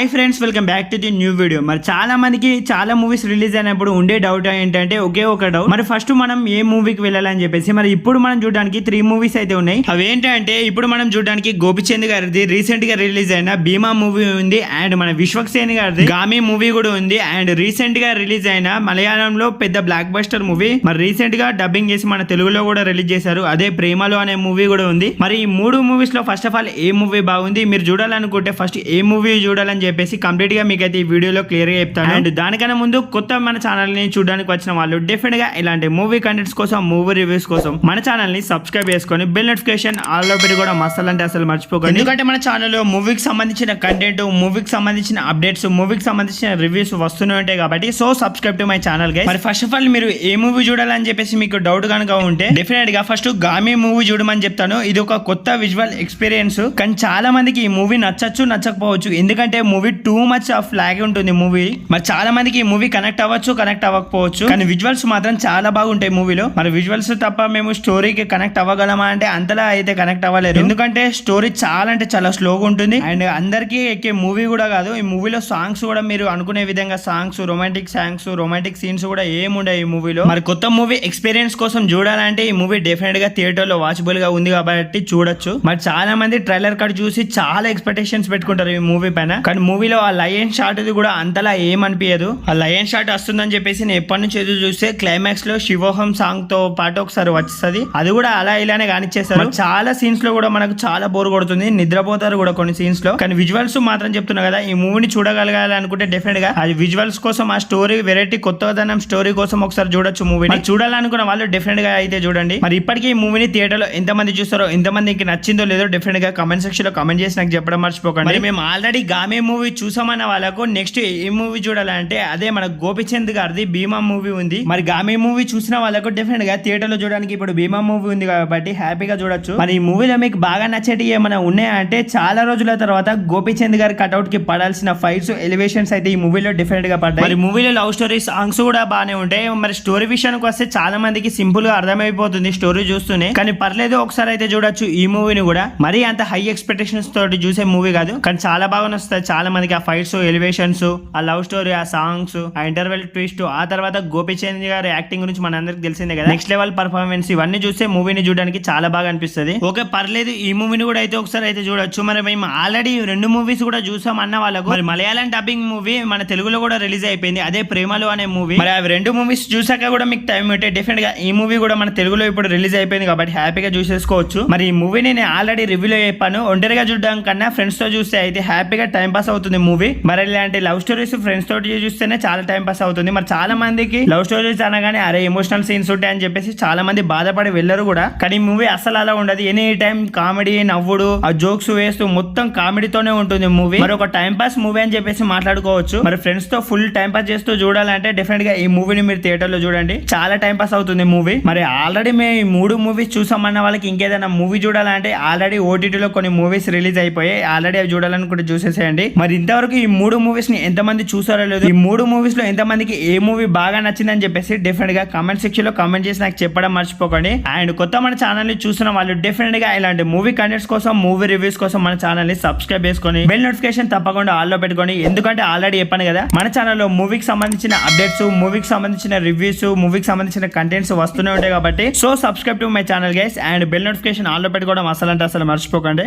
Hi friends, welcome back to the new video. మరి చాలా మందికి చాలా మూవీస్ రిలీజ్ అయినప్పుడు ఉండే డౌట్ ఏంటంటే ఒకే ఒక డౌట్, మరి ఫస్ట్ మనం ఏ మూవీకి వెళ్ళాలని చెప్పేసి. మరి ఇప్పుడు మనం చూడడానికి 3 మూవీస్ అయితే ఉన్నాయి. అవి ఏంటంటే ఇప్పుడు మనం చూడడానికి గోపిచంద్ గారిది రీసెంట్ గా రిలీజ్ అయిన భీమా మూవీ ఉంది, అండ్ మన విశ్వక్సేన్ గారిది గామి మూవీ కూడా ఉంది, అండ్ రీసెంట్ గా రిలీజ్ అయిన మలయాళంలో పెద్ద బ్లాక్ బస్టర్ మూవీ మరి రీసెంట్ గా డబ్బింగ్ చేసి మన తెలుగులో కూడా రిలీజ్ చేశారు, అదే ప్రేమలో అనే మూవీ కూడా ఉంది. మరి ఈ 3 మూవీస్ లో first of all A movie బాగుంది, మీరు చూడాలనుకుంటే ఫస్ట్ ఏ మూవీ చూడాలని చెప్పేసి కంప్లీట్ గా మీకైతే ఈ వీడియోలో క్లియర్ గా చెప్తాను. అండ్ దానికన్నా ముందు కొత్త మన ఛానల్ ని చూడడానికి వచ్చిన వాళ్ళు డెఫినెట్ గా ఇలాంటి మూవీ కంటెంట్స్ కోసం, మూవీ రివ్యూస్ కోసం మన ఛానల్ ని సబ్స్క్రైబ్ చేసుకొని బెల్ నోటిఫికేషన్ ఆల్ లో పెట్టి కూడా మసాలా అంటే అసలు మర్చిపోకండి. ఎందుకంటే మన ఛానల్లో మూవీకి సంబంధించిన కంటెంట్, మూవీకి సంబంధించిన అప్డేట్స్, మూవీకి సంబంధించిన రివ్యూస్ వస్తూనే ఉంటాయి కాబట్టి so subscribe to my channel guys. మరి ఫస్ట్ ఆఫ్ ఆల్ మీరు ఏ మూవీ చూడాలని చెప్పేసి మీకు డౌట్ కనుక ఉంటే డెఫినెట్ గా ఫస్ట్ గామి మూవీ చూడమని చెప్తాను. ఇది ఒక కొత్త విజువల్ ఎక్స్పీరియన్స్, కానీ చాలా మందికి ఈ మూవీ నచ్చచ్చు నచ్చకపోవచ్చు, ఎందుకంటే movie too much of lag ఉంటుంది మూవీ. మరి చాలా మందికి ఈ మూవీ కనెక్ట్ అవ్వచ్చు, కనెక్ట్ అవ్వకపోవచ్చు, కానీ విజువల్స్ మాత్రం చాలా బాగుంటాయి మూవీలో. మరి విజువల్స్ తప్ప మేము స్టోరీకి కనెక్ట్ అవ్వగలమా అంటే అంతలా అయితే కనెక్ట్ అవ్వలేదు, ఎందుకంటే స్టోరీ చాలా అంటే చాలా స్లోగా ఉంటుంది అండ్ అందరికీ ఎక్కే మూవీ కూడా కాదు. ఈ మూవీలో సాంగ్స్ కూడా మీరు అనుకునే విధంగా సాంగ్స్, రొమాంటిక్ సీన్స్ కూడా ఏముండే ఈ మూవీలో. మరి కొత్త మూవీ ఎక్స్పీరియన్స్ కోసం చూడాలంటే ఈ మూవీ డెఫినెట్ గా థియేటర్ లో వాచబుల్ గా ఉంది కాబట్టి చూడొచ్చు. మరి చాలా మంది ట్రైలర్ కట్ చూసి చాలా ఎక్స్పెక్టేషన్స్ పెట్టుకుంటారు ఈ మూవీ పైన, కానీ మూవీలో ఆ లయన్ షాట్ కూడా అంతలా ఏమనిపించదు. ఆ లయన్ షాట్ వస్తుందని చెప్పేసి నేను ఎప్పటి నుంచి ఎదురు చూస్తే క్లైమాక్స్ లో శివోహం సాంగ్ తో పాటు ఒకసారి వచ్చేస్తుంది, అది కూడా అలా ఇలానే కానిచ్చేస్తారు. చాలా సీన్స్ లో కూడా మనకు చాలా బోర్ కొడుతుంది, నిద్రపోతారు కూడా కొన్ని సీన్స్ లో. కానీ విజువల్స్ మాత్రం చెప్తున్నా కదా, ఈ మూవీని చూడగలగాలి అనుకుంటే డెఫినెట్ గా అది విజువల్స్ కోసం, ఆ స్టోరీ వెరైటీ కొత్తదనం స్టోరీ కోసం ఒకసారి చూడొచ్చు మూవీని. చూడాలనుకున్న వాళ్ళు డెఫినెట్ గా అయితే చూడండి. మరి ఇప్పటికీ ఈ మూవీని థియేటర్ లో ఎంతమంది చూస్తారో, ఎంతమందికి నచ్చిందో లేదో డెఫినెట్ గా కమెంట్ సెక్షన్ లో కమెంట్ చేసి నాకు చెప్పడం మర్చిపోకండి. మరి మేము ఆల్రెడీ గామే మూవీ చూసామన్న వాళ్ళకు నెక్స్ట్ ఏ మూవీ చూడాలంటే అదే మన గోపిచంద్ గారిది భీమా మూవీ ఉంది. మరి గామే మూవీ చూసిన వాళ్ళకు డెఫినెట్ గా థియేటర్ లో చూడడానికి ఇప్పుడు భీమా మూవీ ఉంది కాబట్టి హ్యాపీగా చూడొచ్చు. మరి ఈ మూవీలో మీకు బాగా నచ్చేటి ఏమైనా ఉన్నాయా అంటే చాలా రోజుల తర్వాత గోపిచంద్ గారి కట్అవుట్ కి పడాల్సిన ఫైట్స్, ఎలివేషన్స్ అయితే ఈ మూవీలో డెఫినెట్ గా పడ్డాయి. మరి మూవీలో లవ్ స్టోరీ, సాంగ్స్ కూడా బాగానే ఉంటాయి. మరి స్టోరీ విషయానికి వస్తే చాలా మందికి సింపుల్ గా అర్థమైపోతుంది స్టోరీ చూస్తూనే, కానీ పర్లేదు ఒకసారి అయితే చూడొచ్చు ఈ మూవీని కూడా. మరి అంత హై ఎక్స్పెక్టేషన్స్ తోటి చూసే మూవీ కాదు, కానీ చాలా బాగా వస్తాయి చాలా మందికి. ఆ ఫైట్స్, ఎలివేషన్స్, ఆ లవ్ స్టోరీ, ఆ సాంగ్స్, ఆ ఇంటర్వెల్ ట్విస్ట్, ఆ తర్వాత గోపిచంద్ గారి యాక్టింగ్ గురించి మన అందరికి తెలిసిందే కదా, నెక్స్ట్ లెవెల్ పర్ఫార్మెన్స్, ఇవన్నీ చూస్తే మూవీని చూడడానికి చాలా బాగా అనిపిస్తుంది. ఓకే పర్లేదు ఈ మూవీని కూడా అయితే ఒకసారి అయితే చూడొచ్చు. మరి మేము ఆల్రెడీ 2 మూవీస్ కూడా చూసాం అన్న వాళ్ళకు మరి మలయాళం డబ్బింగ్ మూవీ మన తెలుగులో కూడా రిలీజ్ అయిపోయింది, అదే ప్రేమలో అనే మూవీ. మరి అవి 2 మూవీస్ చూసాక కూడా మీకు టైం ఉంటే డెఫినెట్ గా ఈ మూవీ కూడా మన తెలుగులో ఇప్పుడు రిలీజ్ అయిపోయింది కాబట్టి హ్యాపీగా చూసేసుకోవచ్చు. మరి ఈ మూవీని నేను ఆల్రెడీ రివ్యూలో చెప్పాను, ఒంటరిగా చూడడం కన్నా ఫ్రెండ్స్ తో చూస్తే అయితే హ్యాపీగా టైం పాస్ అవుతుంది మూవీ. మరి ఇలాంటి లవ్ స్టోరీస్ ఫ్రెండ్స్ తోటి చూస్తేనే చాలా టైం పాస్ అవుతుంది. మరి చాలా మందికి లవ్ స్టోరీస్ అనగానే అరే ఎమోషనల్ సీన్స్ ఉంటాయని చెప్పేసి చాలా మంది బాధపడి వెళ్ళరు కూడా, కానీ ఈ మూవీ అసలు అలా ఉండదు. ఎనీ టైం కామెడీ, నవ్వుడు, ఆ జోక్స్ వేస్తూ మొత్తం కామెడీతోనే ఉంటుంది మూవీ. మరి ఒక టైం పాస్ మూవీ అని చెప్పేసి మాట్లాడుకోవచ్చు. మరి ఫ్రెండ్స్ తో ఫుల్ టైం పాస్ చేస్తూ చూడాలంటే డెఫినెట్ గా ఈ మూవీని మీరు థియేటర్ లో చూడండి, చాలా టైం పాస్ అవుతుంది మూవీ. మరి ఆల్రెడీ మేము ఈ 3 మూవీస్ చూసామన్న వాళ్ళకి ఇంకేదైనా మూవీ చూడాలంటే ఆల్రెడీ ఓటీటీలో కొన్ని మూవీస్ రిలీజ్ అయిపోయాయి, ఆల్రెడీ అవి చూడాలనుకుంటే చూసేసేయండి. మరి ఇంతవరకు ఈ 3 మూవీస్ ని ఎంతమంది చూసారో లేదు, ఈ 3 మూవీస్ లో ఎంతమందికి ఏ మూవీ బాగా నచ్చిందని చెప్పేసి డెఫినెట్ గా కమెంట్ సెక్షన్ లో కమెంట్ చేసి నాకు చెప్పడం మర్చిపోకండి. అండ్ కొత్త మన ఛానల్ ని చూసిన వాళ్ళు డెఫినెట్ గా ఇలాంటి మూవీ కంటెంట్స్ కోసం, మూవీ రివ్యూస్ కోసం మన ఛానల్ ని సబ్స్క్రైబ్ చేసుకొని బెల్ నోటిఫికేషన్ తప్పకుండా ఆల్ లో పెట్టుకోండి, ఎందుకంటే ఆల్రెడీ చెప్పాను కదా మన ఛానల్లో మూవీకి సంబంధించిన అప్డేట్స్, మూవీకి సంబంధించిన రివ్యూస్, మూవీకి సంబంధించిన కంటెంట్స్ వస్తూనే ఉంటాయి కాబట్టి so subscribe to my channel guys, and bell notification all లో పెట్టుకోవడం అసలు అంటే అసలు మర్చిపోకండి.